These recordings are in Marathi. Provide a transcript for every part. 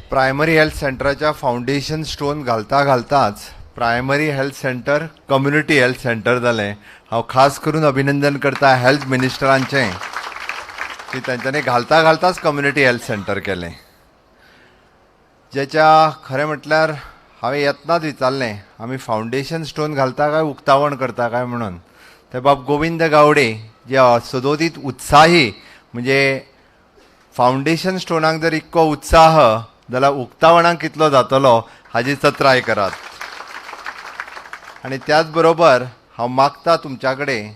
प्रायमरी हेल्थ सेंटराच्या फाउंडेशन स्टोन घालता घालताच primary health centre community health centre जालें. हांव खास करून अभिनंदन करता हेल्थ मिनिस्टरांचें की तांच्यांनी घालता घालताच कम्युनिटी हेल्थ सेंटर केलें. जेच्या खरें म्हटल्यार हांवें येतनाच विचारलें आमी फाउंडेशन स्टोन घालता काय उक्तावण करता काय म्हणून. ते बाब गोविंद गावडे जे सदोदीत उत्साही म्हणजे फाउंडेशन स्टोनाक जर इतको उत्साह जाल्यार उक्तावणाक कितलो जातलो हाची चत्राय करात. आनी त्याच बरोबर हांव मागता तुमच्या कडेन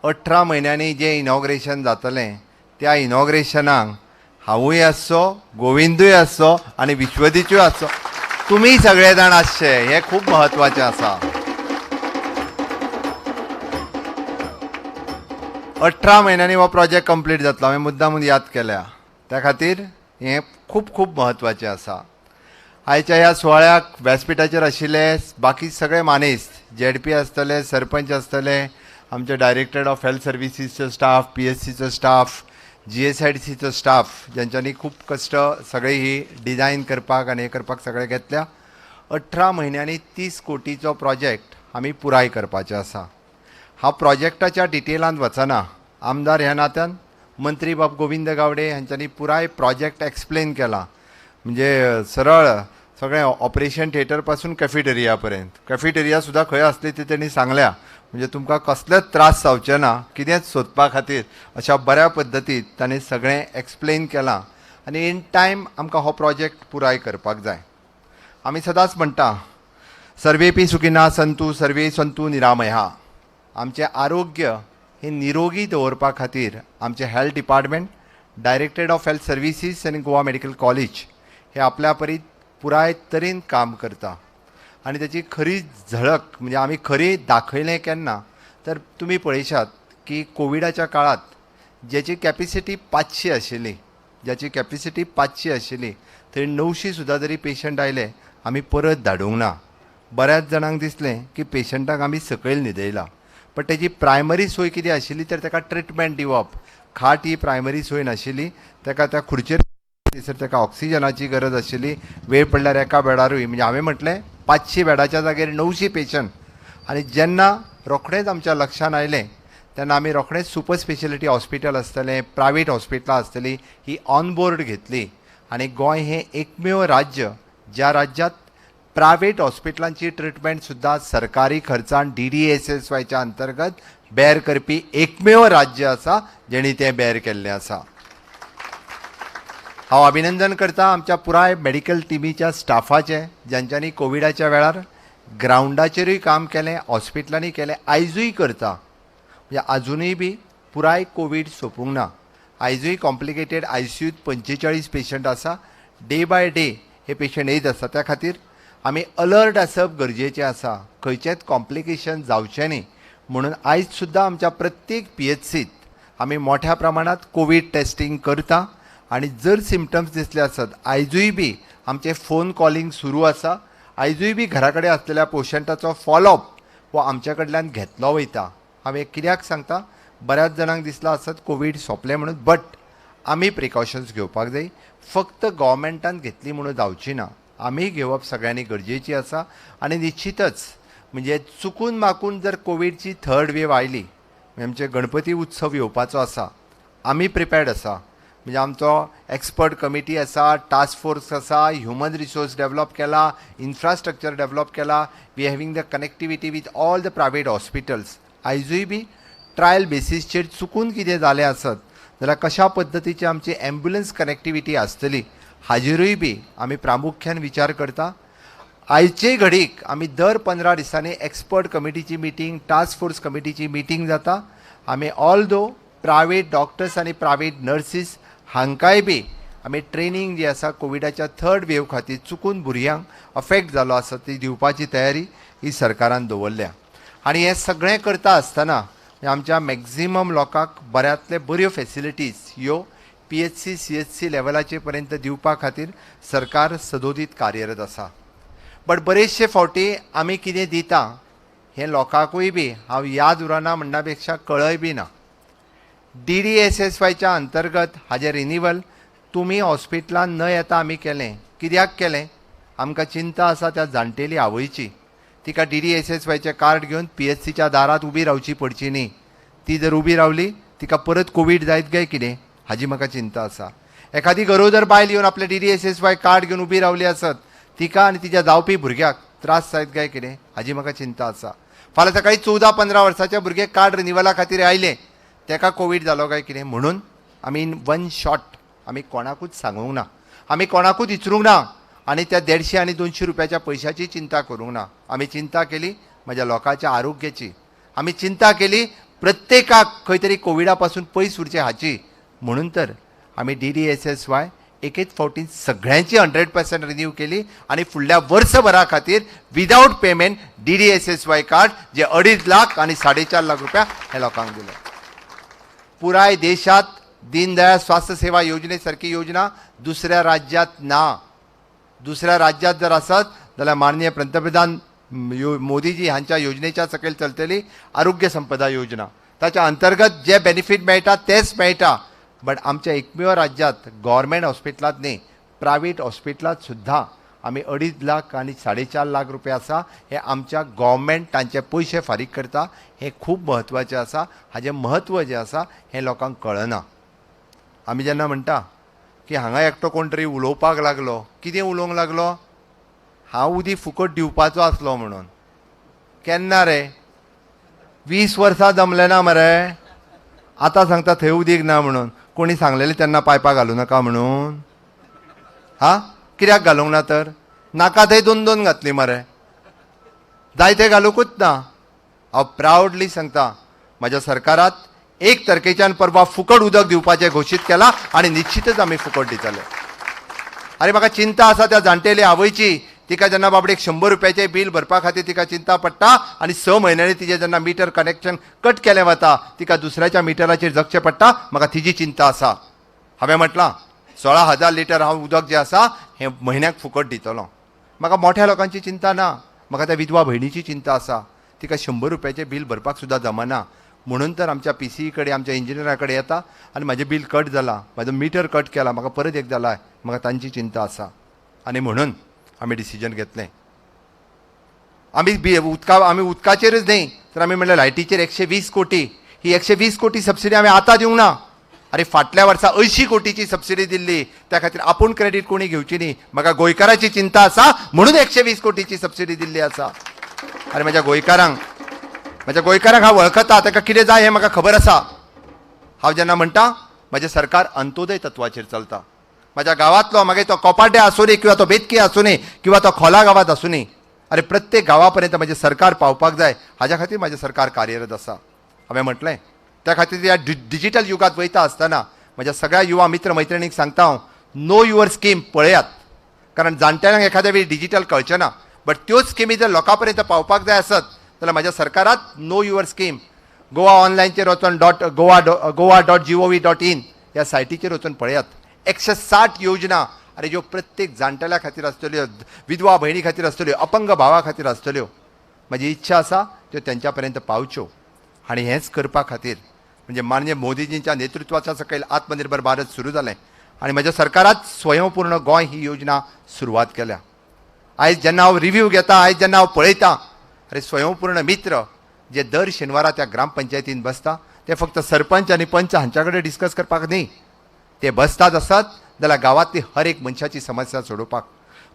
18 म्हयन्यांनी जें इनॉग्रेशन जातलें त्या इनॉग्रेशनाक हांवूय आसचो, गोविंदूय आसचो आनी विश्वदीतूय आसचो, तुमी सगळे जाण आसचे, हें खूब म्हत्वाचें आसा. 18 म्हयन्यांनी हो प्रोजेक्ट कंप्लीट जातलो, हांवें मुद्दामून याद केल्या. त्या खातीर हें खूब खूब म्हत्वाचें आसा. आयच्या ह्या सुवाळ्याक व्यासपीठाचेर आशिल्ले बाकी सगळे मानेस्त जेडपी आसतले, सरपंच आसतले, आमचे डायरेक्टर ऑफ हेल्थ सर्विसीसचो स्टाफ, PHCचो स्टाफ, GSIDCचो स्टाफ, ज्यांच्यांनी खूब कश्ट सगळी ही डिझायन करपाक आनी हे करपाक सगळे घेतल्या. 18 म्हयन्यांनी 30 कोटीचो प्रोजेक्ट आमी पुराय करपाचो आसा. हांव प्रोजेक्टाच्या डिटेलांत वचना. आमदार ह्या नात्यान मंत्री बाब गोविंद गावडे हांच्यांनी पुराय प्रोजेक्ट एक्सप्लेन केला. म्हणजे सरळ सगळें ऑपरेशन थिएटर पासून कॅफेटेरिया पर्यंत, कॅफेटेरिया सुद्दां खंय आसली ती तेणी सांगल्या. म्हणजे तुमकां कसलेच त्रास जावचे ना कितेंच सोदपा खातीर अशा बऱ्या पद्दतीन ताणें सगळें एक्सप्लेन केलां. आनी इन टायम आमकां हो प्रोजेक्ट पुराय करपाक जाय. आमी सदांच म्हणटा सर्वेपी सुखिनः सन्तु सर्वे सन्तु निरामया. आमचें आरोग्य हे निरोगी दवरपा खातीर आमचें health department, directorate of health services आनी गोवा मेडिकल कॉलेज हे आपल्या परी पुराय तरेन काम करता. आनी त्याची खरी झळक म्हणजे आमी खरी दाखयलें केन्ना तर तुमी पळयशात की कोविडाच्या काळात ज्याची कॅपिसिटी 500 आशिल्ली, ज्याची कॅपिसिटी 500 आशिल्ली थंय 900 सुद्दां जरी पेशंट आयले आमी परत धाडूंक ना. बऱ्याच जाणांक दिसलें की पेशंटाक आमी सकयल न्हिदयला, पण तेजी प्रायमरी सोय कितें आशिल्ली तर ताका ट्रिटमेंट दिवप. खाट ही प्रायमरी सोय नाशिल्ली, ताका त्या खुर्चेर थंयसर ताका ऑक्सिजनाची गरज आशिल्ली. वेळ पडल्यार एका बेडारूय म्हणजे हांवें म्हटलें 500 बेडाच्या जाग्यार 900 पेशंट. आनी जेन्ना रोखडेंच आमच्या लक्षांत आयलें तेन्ना आमी रोखडेंच सुपर स्पेशलिटी हॉस्पिटल आसतलें, प्रायवेट हॉस्पिटलां आसतलीं ही ऑन बोर्ड घेतली. आनी गोंय हें एकमेव राज्य ज्या राज्यांत प्रायवेट हॉस्पिटलांची ट्रिटमेंट सुद्दां सरकारी खर्चान DDSSYच्या अंतर्गत बेर करपी एकमेव राज्य आसा जेणी तें बेर केल्लें आसा. हांव अभिनंदन करता आमच्या पुराय मेडिकल टिमीच्या स्टाफाचें, ज्यांच्यांनी कोविडाच्या वेळार ग्रावंडाचेरूय काम केलें, हॉस्पिटलांनी केलें, आयजूय करता. म्हणजे आजुनूय बी पुराय कोवीड सोंपूंक ना. आयजूय कॉम्प्लिकेटेड ICUत 45 पेशंट आसा. डे बाय डे हे पेशंट येत आसा. त्या खातीर आमी अलर्ट आसप गरजेचें आसा. खंयचेंच कॉम्प्लिकेशन जावचें न्ही म्हणून आयज सुद्दां आमच्या प्रत्येक PHCत आमी मोठ्या प्रमाणात कोवीड टेस्टिंग करता. आनी जर सिमटम्स दिसले आसत आयजूय बी आमचें फोन कॉलिंग सुरू आसा. आयजूय बी घरा कडेन आसलेल्या पेशंटाचो फॉलोअप हो आमच्या कडल्यान घेतलो वयता. हांवें कित्याक सांगता, बऱ्याच जाणांक दिसलां आसत कोवीड सोंपलें म्हणून, बट आमी प्रिकॉशन्स घेवपाक जाय. फक्त गव्हर्मेंटान घेतली म्हणून जावची ना, आमी घेवप सगळ्यांनी गरजेची आसा. आनी निश्चितच म्हणजे चुकून माकून जर कोविडची 3rd वेव आयली, आमचे गणपती उत्सव येवपाचो आसा, आमी प्रिपेर्ड आसा. म्हणजे आमचो एक्सपर्ट कमिटी आसा, टास्क फोर्स आसा, ह्युमन रिसोर्स डेव्हलप केला, इन्फ्रास्ट्रक्चर डेव्हलप केला. We having the connectivity with all the private hospitals. आयजूय बी ट्रायल बेसीसचेर चुकून कितें जालें आसत जाल्यार कशा पद्दतीची आमची एम्ब्युलन्स कनेक्टिविटी आसतली हाजेरूय बी आमी प्रामुख्यान विचार करता. आयचे घडीक आमी दर 15 दिसांनी एक्सपर्ट कमिटीची मिटींग, टास्क फोर्स कमिटीची मिटींग जाता. आमी ऑल दो प्रायवेट डॉक्टर्स आनी प्रायवेट नर्सीस हांकांय बी आमी ट्रेनिंग जी आसा कोविडाच्या 3rd वेव खातीर चुकून भुरग्यांक अफेक्ट जालो आसा ती दिवपाची तयारी ही सरकारान दवरल्या. आनी हें सगळें करता आसतना आमच्या मॅक्झिमम लोकांक बऱ्यांतले बऱ्यो फॅसिलिटीज ह्यो PHC CHC लेवलाचे पर्यंत दिवपा खातीर सरकार सदोदीत कार्यरत आसा. बट बरेचशे फावटी आमी कितें दिता हें लोकांकूय बी हांव याद उरना म्हणना पेक्षा कळय बी ना. DDSSYच्या अंतर्गत हाजें रिन्युवल तुमी हॉस्पिटलान न येता आमी केलें कित्याक केलें? आमकां चिंता आसा त्या जाणटेली आवयची. तिका DDSSYचें कार्ड घेवन PHCच्या दारांत उबी रावची पडची न्ही. ती जर उबी रावली तिका परत कोवीड जायत काय कितें हाजी म्हाका चिंता आसा. एखादी गरोदर बायल येवन आपलें DDSSY कार्ड घेवन उबी रावली आसत तिका आनी तिच्या जावपी भुरग्याक त्रास जायत काय कितें हाजी म्हाका चिंता आसा. फाल्यां सकाळी 14-15 वर्साचे भुरगे कार्ड रिनिवला खातीर आयले ताका कोवीड जालो काय कितें. म्हणून आमी इन वन शॉट आमी कोणाकूच सांगूंक ना, आमी कोणाकूच विचारूंक ना आनी त्या 150 आनी 200 रुपयाच्या पयशांची चिंता करूंक ना. आमी चिंता केली म्हज्या लोकांच्या आरोग्याची. आमी चिंता केली प्रत्येकाक खंय तरी कोविडा पासून पयस उरचे हाची. म्हणून तर आमी DDSSY एकेच फावटी सगळ्यांची 100% रिन्यू केली आनी फुडल्या वर्सभरा खातीर विदाउट पेमेंट DDSSY कार्ड जे 2.5 लाख आनी 4.5 लाख रुपया हे लोकांक दिले. पुराय देशात दीनदयाळ स्वास्थ्य सेवा योजनेसारखी योजना दुसऱ्या राज्यात ना. दुसऱ्या राज्यात जर आसत जाल्यार माननीय पंतप्रधान मोदीजी हांच्या योजनेच्या सकयल चलतली आरोग्य संपदा योजना. ताच्या अंतर्गत जे बेनिफीट मेळटा तेच मेळटा. बट आमच्या एकमेव राज्यात गव्हर्मेंट हॉस्पिटलांत न्ही, प्रायवेट हॉस्पिटलांत सुद्धा आमी 2.5 लाख आनी 4.5 लाख रुपया आसा हे आमच्या गव्हर्मेंट तांचे पयशे फारीक करता. हे खूब म्हत्वाचें आसा. हाजें म्हत्व जें आसा हें लोकांक कळना. आमी जेन्ना म्हणटा की हांगा एकटो कोण तरी उलोवपाक लागलो, कितें उलोवंक लागलो? हांव उदी फुकट दिवपाचो आसलो म्हणून. केन्ना रे? 20 वर्सां जमलें ना मरे. आतां सांगता थंय उदीक ना म्हणून. कोणी सांगलेलें तेन्ना पायपा घालूं नाका म्हणून? हा, कित्याक घालूंक ना तर? नाका थंय 2-2 घातली मरे. जाय थंय घालूंकूच ना. हांव प्रावडली सांगता म्हज्या सरकारात 1 तारखेच्यान परवा फुकट उदक दिवपाचें घोशीत केलां आनी निश्चितच आमी फुकट दितले. अरे म्हाका चिंता आसा त्या जाणटेली आवयची. तिका जेन्ना बाबडेक 100 रुपयाचें बील भरपा खातीर तिका चिंता पडटा आनी 6 म्हयन्यांनी तिजें जेन्ना मिटर कनेक्शन कट केलें वता तिका दुसऱ्याच्या मिटराचेर जगचें पडटा. म्हाका तिजी चिंता आसा. हांवें म्हटलां 16,000 लिटर हांव उदक जें आसा हें म्हयन्याक फुकट दितलो. म्हाका मोठ्या लोकांची चिंता ना. म्हाका त्या विधवा भयणीची चिंता आसा. तिका 100 रुपयाचें बील भरपाक सुद्दां जमना. म्हणून तर आमच्या PCE कडेन आमच्या इंजिनियरा कडेन येता आनी म्हाजें बील कट जालां, म्हाजो मिटर कट केला, म्हाका परत एक जाला. म्हाका तांची चिंता आसा आनी म्हणून आमी डिसिजन घेतलें. आमी उदकाचेरच न्ही तर आमी म्हणलें लायटीचेर 120 कोटी. ही 120 कोटी सबसिडी आमी आतां दिवंक ना. अरे फाटल्या वर्सा 80 कोटीची सबसिडी दिल्ली. त्या खातीर आपूण क्रेडीट कोणी घेवची न्ही. म्हाका गोंयकाराची चिंता आसा म्हणून 120 कोटीची सबसिडी दिल्ली आसा. अरे म्हज्या गोंयकारांक हांव वळखता, ताका कितें जाय हें म्हाका खबर आसा. हांव जेन्ना म्हणटा म्हजें सरकार अंत्योदय तत्वाचेर चलता. म्हज्या गांवांतलो मागीर तो कोपाड्डे आसूं न्ही किंवा तो बेतकी आसूं न्ही किंवा तो खोला गांवांत आसूं न्ही, अरे प्रत्येक गांवा पर्यंत म्हजें सरकार पावपाक जाय. हाज्या खातीर म्हजें सरकार कार्यरत आसा. हांवें म्हटलें त्या खातीर ह्या डिजिटल युगांत वयता आसतना म्हज्या सगळ्या युवा मित्र मैत्रिणींक सांगता हांव, नो युअर स्कीम पळयात. कारण जाणट्यांक एखाद्या वेळी डिजिटल कळचें ना. बट त्यो स्किमी जर लोकां पर्यंत पावपाक जाय आसत जाल्यार म्हज्या सरकारात नो युअर स्कीम गोवा ऑनलायनचेर वचून goa.gov.in ह्या सायटीचेर वचून पळयात. 160 योजना अरे ज्यो प्रत्येक जाणटेल्या खातीर आसतल्यो, विधवा भयणी खातीर आसतल्यो, अपंग भावा खातीर आसतल्यो. म्हजी इच्छा आसा त्यो तेंच्या पर्यंत पावच्यो. आनी हेंच करपा खातीर म्हणजे माननीय मोदीजींच्या नेतृत्वाच्या सकयल आत्मनिर्भर भारत सुरू जालें आनी म्हज्या सरकारात स्वयंपूर्ण गोंय ही योजना सुरवात केल्या. आयज जेन्ना हांव रिव्ह्यू घेता, आयज जेन्ना हांव पळयता, अरे स्वयंपूर्ण मित्र जे दर शेनवारा त्या ग्रामपंचायतीन बसता ते फक्त सरपंच आनी पंच हांच्या कडेन डिस्कस करपाक न्ही, ते बसतात आसत जाल्यार गांवांतली हर एक मनशाची समस्या सोडोवपाक.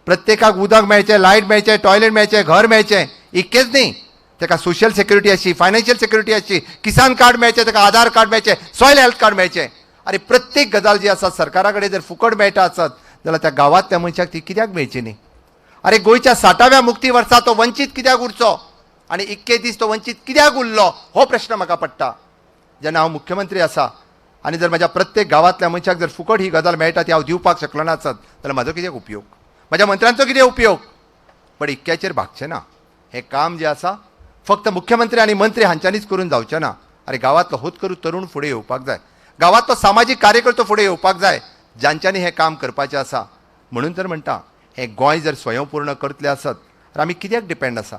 प्रत्येकाक उदक मेळचें, लायट मेळचें, टॉयलेट मेळचें, घर मेळचें, इतकेंच न्ही, ताका सोशल सेक्युरिटी आसची, फायनान्शियल सेक्युरिटी आसची, किसान कार्ड मेळचें, ताका आधार कार्ड मेळचें, सॉयल हेल्थ कार्ड मेळचें. अरे प्रत्येक गजाल जी आसा सरकारा कडेन जर फुकट मेळटा आसत जाल्यार त्या गांवांतल्या मनशाक ती कित्याक मेळची न्ही? अरे गोंयच्या 60व्या मुक्ती वर्सा तो वंचीत कित्याक उरचो आनी इतके दीस तो वंचीत कित्याक उरलो हो प्रश्न म्हाका पडटा. जेन्ना हांव मुख्यमंत्री आसा आनी जर म्हज्या प्रत्येक गांवांतल्या मनशाक जर फुकट ही गजाल मेळटा ती हांव दिवपाक शकलो नासत जाल्यार म्हजो कितें उपयोग, म्हज्या मंत्र्यांचो कितें उपयोग? पण इतक्याचेर भागचें ना. हें काम जें आसा फक्त मुख्यमंत्री आनी मंत्री हांच्यांनीच करून जावचें ना. अरे गांवांतलो होतकरू तरूण फुडें येवपाक जाय, गांवांतलो सामाजीक कार्यकर्तो फुडें येवपाक जाय जांच्यांनी हें काम करपाचें आसा. म्हणून तर म्हणटा हें गोंय जर स्वयंपूर्ण करतलें आसत तर आमी कित्याक डिपेंड आसा?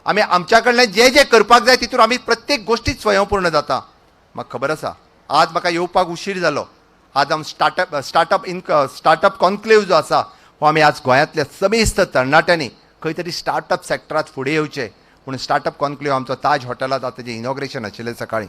आमी आमच्या कडल्यान जें जें करपाक जाय तितून आमी प्रत्येक गोश्टीत स्वयंपूर्ण जाता. म्हाका खबर आसा आज म्हाका येवपाक उशीर जालो. आज हांव स्टार्टअप कॉन्क्लेव जो आसा हो आमी आज गोंयांतल्या समेस्त तरणाट्यांनी खंय तरी स्टार्टअप सॅक्टरांत फुडें येवचें म्हणून स्टार्टअप कॉन्क्लेव आमचो ताज हॉटेलांत आतां तेजें इनॉग्रेशन आशिल्लें सकाळीं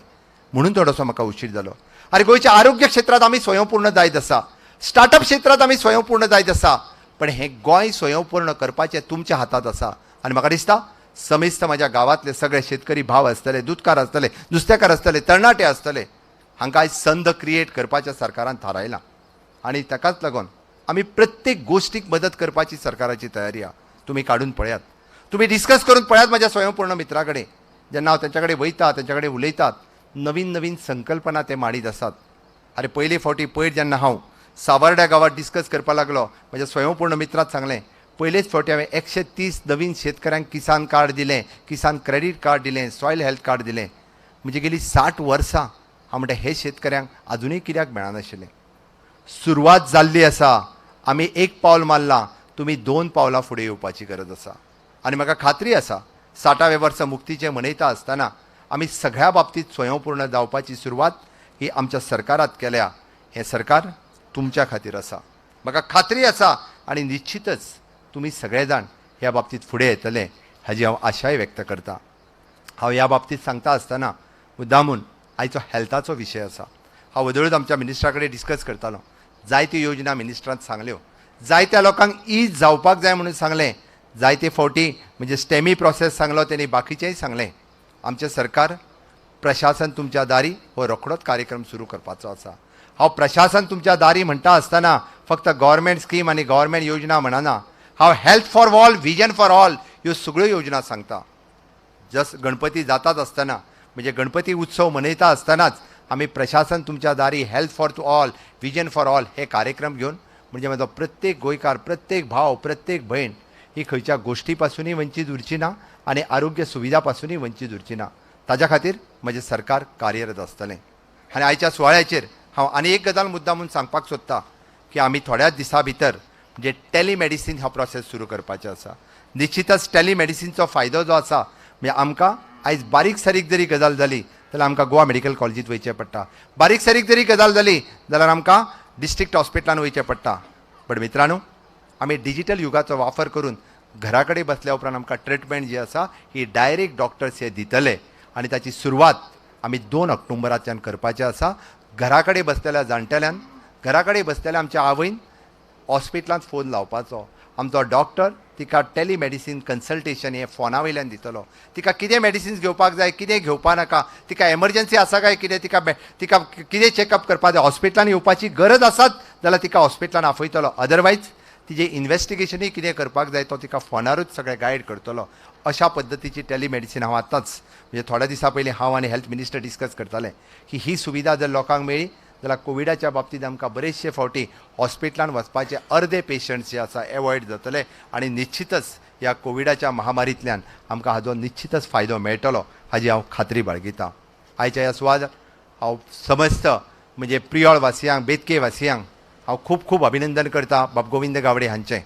म्हणून थोडोसो म्हाका उशीर जालो. आरे गोंयच्या आरोग्य क्षेत्रांत आमी स्वयंपूर्ण जायत आसा, स्टार्टअप क्षेत्रांत आमी स्वयंपूर्ण जायत आसा, पण हें गोंय स्वयंपूर्ण करपाचें तुमच्या हातांत आसा. आनी म्हाका दिसता समेस्त म्हाज्या गांवांतले सगळे शेतकरी भाव आसतले, दूदकार आसतले, नुस्तेकार आसतले, तरणाटे आसतले, हांकां आयज संद क्रिएट करपाच्या सरकारान थारायलां. आनी ताकाच लागून आमी प्रत्येक गोश्टीक मदत करपाची सरकाराची तयारी आहा. तुमी काडून पळयात, तुमी डिस्कस करून पळयात म्हाज्या स्वयंपूर्ण मित्रा कडेन. जेन्ना हांव तेंच्या कडेन वयता, तेंच्या कडेन उलयतात, नवीन नवीन संकल्पना ते माडीत आसात. अरे पयले फावटी पयर जेन्ना हांव सावर्ड्या गांवांत डिस्कस करपाक लागलो, म्हाज्या स्वयंपूर्ण मित्रांत सांगलें, पयलेच फावटी हांवें 130 नवीन शेतकऱ्यांक किसान कार्ड दिलें, किसान क्रेडीट कार्ड दिलें, सॉयल हेल्थ कार्ड दिलें. म्हणजे गेली 60 वर्सां हांव म्हणटा हे शेतकऱ्यांक अजुनूय कित्याक मेळनाशिल्लें. सुरवात जाल्ली आसा, आमी एक पावल मारलां, तुमी 2 पावलां फुडें येवपाची गरज आसा. आनी म्हाका खात्री आसा 60वें वर्स मुक्तीचें मनयता आसतना आमी सगळ्या बाबतींत स्वयंपूर्ण जावपाची सुरवात ही आमच्या सरकारात केल्या. हें सरकार तुमच्या खातीर आसा, म्हाका खात्री आसा. आनी निश्चितच तुमी सगळे जाण ह्या बाबतींत फुडें येतले हाजी हांव आशाय व्यक्त करतां. हांव ह्या बाबतींत सांगता आसतना मुद्दामून आयचो हेल्थाचो विशय आसा. हांव वदळूच आमच्या मिनिस्टरा कडेन डिस्कस करतालो. जायत्यो योजना मिनिस्टरान सांगल्यो, जायत्या लोकांक इज जावपाक जाय म्हणून सांगलें. जायते फावटी म्हणजे स्टेमी प्रोसेस सांगलो, तेणी बाकीचेंय सांगलें. आमचें सरकार प्रशासन तुमच्या दारी हो रोखडोच कार्यक्रम सुरू करपाचो आसा. हांव प्रशासन तुमच्या दारी म्हणटा आसतना फक्त गव्हर्मेंट स्कीम आनी गव्हर्मेंट योजना म्हणना, हांव health for all, vision for all ह्यो सगळ्यो योजना सांगता. जस गणपती जातात आसतना म्हणजे गणपती उत्सव मनयता आसतनाच आमी प्रशासन तुमच्या दारी, health for to all, vision for all हे कार्यक्रम घेवन म्हणजे म्हजो प्रत्येक गोंयकार, प्रत्येक भाव, प्रत्येक भयण ही खंयच्या गोश्टी पासूनय वंचीत उरची ना आनी आरोग्य सुविधा पासूनय वंचीत उरची ना. ताज्या खातीर म्हजें सरकार कार्यरत आसतलें. आनी आयच्या सुवाळ्याचेर हांव आनी एक गजाल मुद्दामून सांगपाक सोदतां की आमी थोड्याच दिसां भितर म्हणजे टेलिमेडिसीन हो प्रोसेस सुरू करपाचो आसा. निश्चितच टेलिमेडिसीनचो फायदो जो आसा म्हणजे आमकां आयज बारीक सारीक जरी गजाल जाली जाल्यार आमकां गोवा मेडिकल कॉलेजींत वयचें पडटा. बारीक सारीक जरी गजाल जाली जाल्यार आमकां डिस्ट्रिक्ट हॉस्पिटलांत वयचें पडटा. पण मित्रांनो, आमी डिजिटल युगाचो वापर करून घरा कडेन बसल्या उपरांत आमकां ट्रिटमेंट जी आसा ही डायरेक्ट डॉक्टर्स हे दितले. आनी ताची सुरवात आमी 2 ऑक्टोबराच्यान करपाचें आसा. घरा कडेन बसलेल्या जाणटेल्यान, घरा कडेन बसलेल्या आमच्या आवयन हॉस्पिटलांत फोन लावपाचो. आमचो डॉक्टर तिका टेलिमेडिसीन कन्सल्टेशन हे फोना वयल्यान दितलो. तिका कितें मेडिसिन्स घेवपाक जाय, कितें घेवपा नाका, तिका एमर्जन्सी आसा काय कितें, तिका कितें चॅकअप करपाक जाय, हॉस्पिटलांत येवपाची गरज आसात जाल्यार तिका हॉस्पिटलांत आफयतलो. अदरवायज तिजें इन्वेस्टिगेशनूय कितें करपाक जाय तो तिका फोनारूच सगळें गायड करतलो. अशा पद्दतीची टेलिमेडिसीन हांव आतांच म्हणजे थोड्या दिसां पयलीं हांव आनी हेल्थ मिनिस्टर डिस्कस करताले की ही सुविधा जर लोकांक मेळ्ळी जाल्यार कोविडाच्या बाबतींत आमकां बरेचशे फावटी हॉस्पिटलांत वचपाचे अर्दे पेशंट्स जे आसा एवॉयड जातले. आनी निश्चितच ह्या कोविडाच्या महामारींतल्यान आमकां हाजो निश्चितच फायदो मेळटलो हाजी हांव खात्री बाळगितां. आयच्या ह्या सुवात हांव समस्त म्हणजे प्रियोळ वासियांक, बेतके वासियांक हांव खूब खूब अभिनंदन करता बाब गोविंद गावडे हांचें.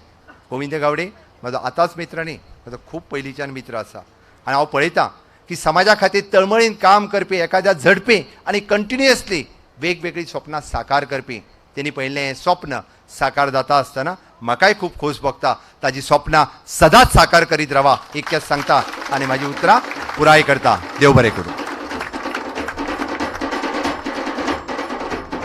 गोविंद गावडे म्हाजो आतांच मित्र न्ही, म्हाजो खूब पयलींच्यान मित्र आसा. आनी हांव पळयतां की समाजा खातीर तळमळीन काम करपी, एखाद्या झडपी आनी कंटिन्युअसली वेगवेगळी स्वप्नां साकार करपी तेणी पळयल्लें हें स्वप्न साकार जाता आसतना म्हाकाय खूब खोस भोगता. ताजी स्वप्नां सदांच साकार करीत रावा इतकेंच सांगता आनी म्हाजी उतरां पुराय करता. देव बरें करूं.